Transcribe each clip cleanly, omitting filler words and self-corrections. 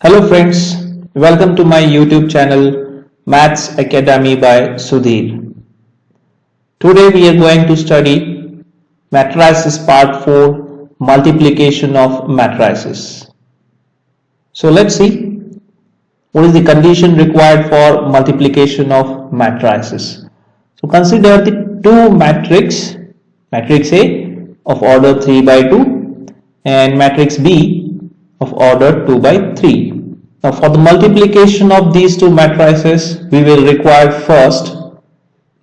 Hello friends, welcome to my YouTube channel Maths Academy by Sudhir. Today we are going to study matrices part 4, multiplication of matrices. So let's see what is the condition required for multiplication of matrices. So consider the two matrix A of order 3 by 2 and matrix B of order 2 by 3. Now for the multiplication of these two matrices, we will require first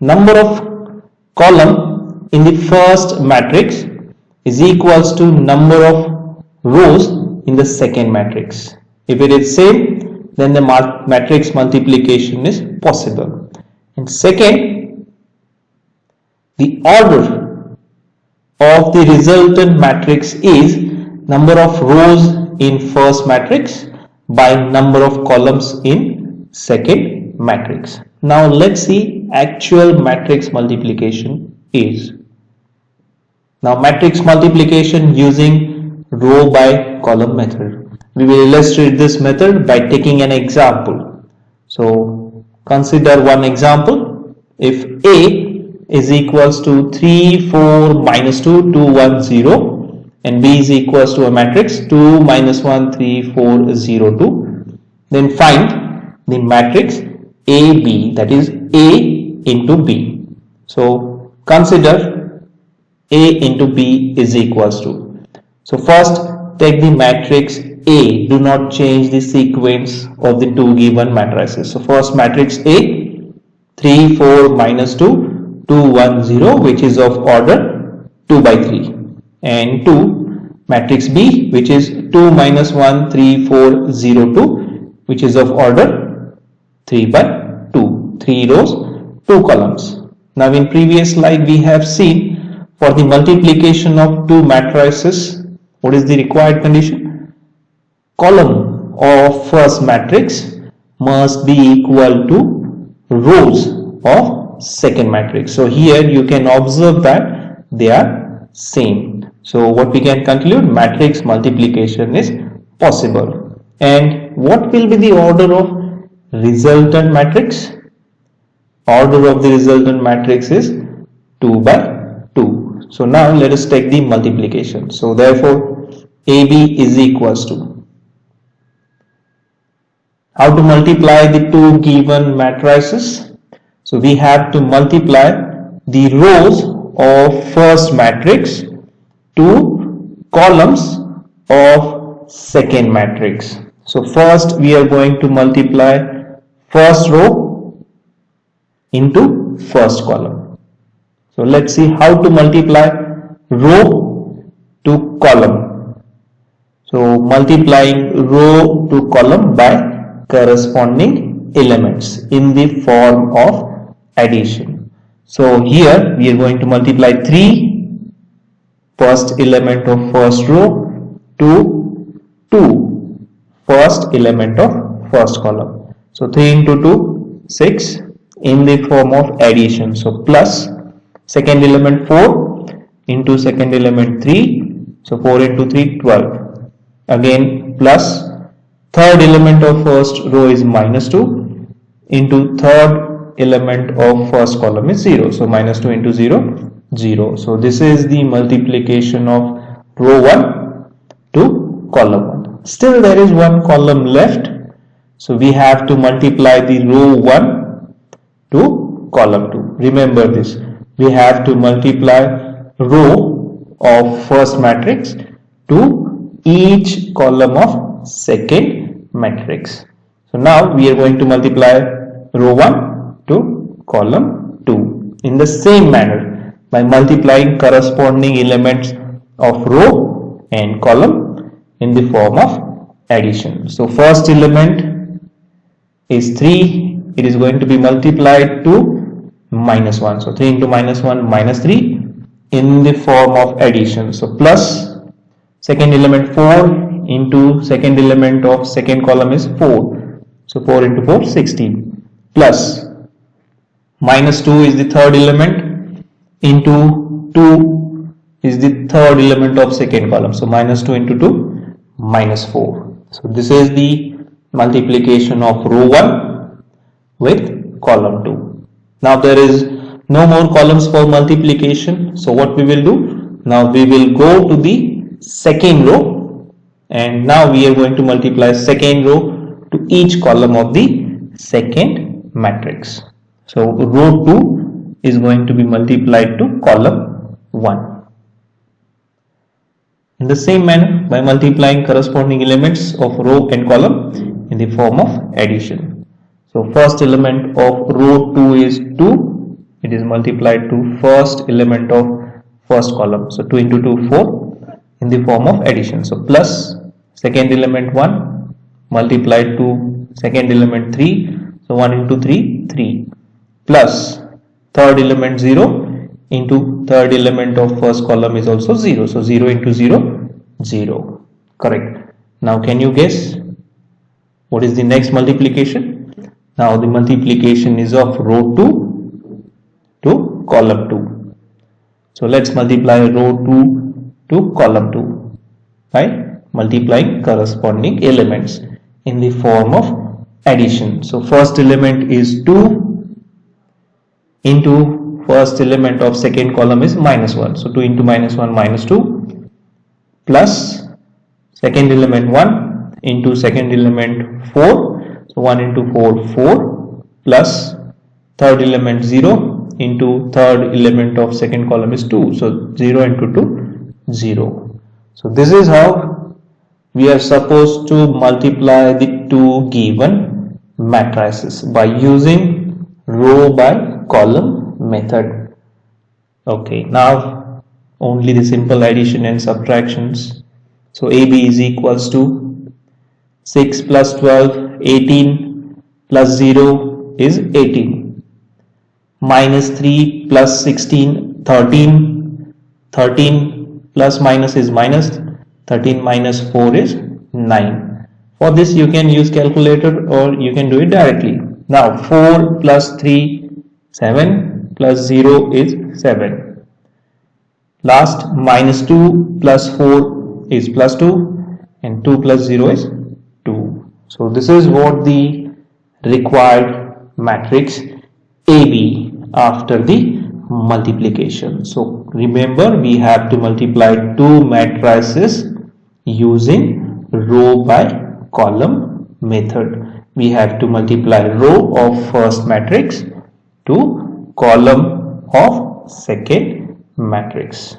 number of column in the first matrix is equals to number of rows in the second matrix. If it is same, then the matrix multiplication is possible. And second, the order of the resultant matrix is number of rows in first matrix by number of columns in second matrix. Now let's see actual matrix multiplication is. Now matrix multiplication using row by column method. We will illustrate this method by taking an example. So consider one example. If A is equals to 3, 4, minus 2, 2, 1, 0 and B is equals to a matrix 2, minus 1, 3, 4, 0, 2, then find the matrix AB, that is A into B. So consider A into B is equals to. So first take the matrix A, do not change the sequence of the two given matrices. So first matrix A, 3, 4, minus 2, 2, 1, 0, which is of order 2 by 3. And 2 matrix B, which is 2, minus 1, 3, 4, 0, 2, which is of order 3 by 2. 3 rows, 2 columns. Now in previous slide we have seen for the multiplication of two matrices, what is the required condition? Column of first matrix must be equal to rows of second matrix. So here you can observe that they are same. So what we can conclude, matrix multiplication is possible. And what will be the order of resultant matrix? Order of the resultant matrix is 2 by 2. So now let us take the multiplication. So therefore AB is equals to. How to multiply the two given matrices? So we have to multiply the rows of first matrix to columns of second matrix. So first we are going to multiply first row into first column. So let's see how to multiply row to column. So multiplying row to column by corresponding elements in the form of addition. So here we are going to multiply 3 first element of first row to 2 first element of first column. So 3 into 2, 6 in the form of addition. So plus second element 4 into second element 3. So 4 into 3, 12. Again plus third element of first row is minus 2 into third element of first column is 0. So minus 2 into 0, 0. So this is the multiplication of row 1 to column 1. Still there is one column left. So we have to multiply the row 1 to column 2. Remember this. We have to multiply row of first matrix to each column of second matrix. So now we are going to multiply row 1 to column 2 in the same manner by multiplying corresponding elements of row and column in the form of addition. So first element is 3, it is going to be multiplied to minus 1. So 3 into minus 1, minus 3 in the form of addition. So plus second element 4 into second element of second column is 4. So 4 into 4, 16 plus minus 2 is the third element into 2 is the third element of second column. So minus 2 into 2, minus 4. So this is the multiplication of row 1 with column 2. Now there is no more columns for multiplication. So what we will do? Now we will go to the second row, and now we are going to multiply second row to each column of the second matrix. So row 2 is going to be multiplied to column 1. In the same manner, by multiplying corresponding elements of row and column in the form of addition. So first element of row 2 is 2. It is multiplied to first element of first column. So 2 into 2, 4 in the form of addition. So plus second element 1 multiplied to second element 3. So 1 into 3, 3 plus third element 0 into third element of first column is also 0. So 0 into 0, 0. Correct. Now can you guess what is the next multiplication? Now the multiplication is of row 2 to column 2. So let's multiply row 2 to column 2 by multiplying corresponding elements in the form of addition. So first element is 2 into first element of second column is minus 1. So 2 into minus 1, minus 2 plus second element 1 into second element 4. So 1 into 4, 4 plus third element 0 into third element of second column is 2. So 0 into 2, 0. So this is how we are supposed to multiply the two given matrices by using row by column method. Okay, now only the simple addition and subtractions. So AB is equals to 6 plus 12, 18 plus 0 is 18, minus 3 plus 16, 13, 13 plus minus is minus, 13 minus 4 is 9. For this you can use calculator or you can do it directly. Now 4 plus 3, 7 plus 0 is 7. Last minus 2 plus 4 is plus 2 and 2 plus 0 is 2. So this is what the required matrix AB after the multiplication. So remember, we have to multiply two matrices using row by column method. We have to multiply row of first matrix to column of second matrix.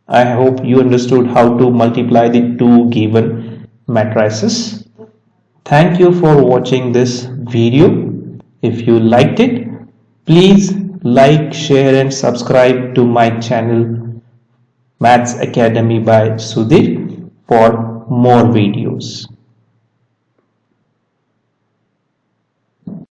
I hope you understood how to multiply the two given matrices. Thank you for watching this video. If you liked it, please like, share and subscribe to my channel Maths Academy by Sudhir for more videos.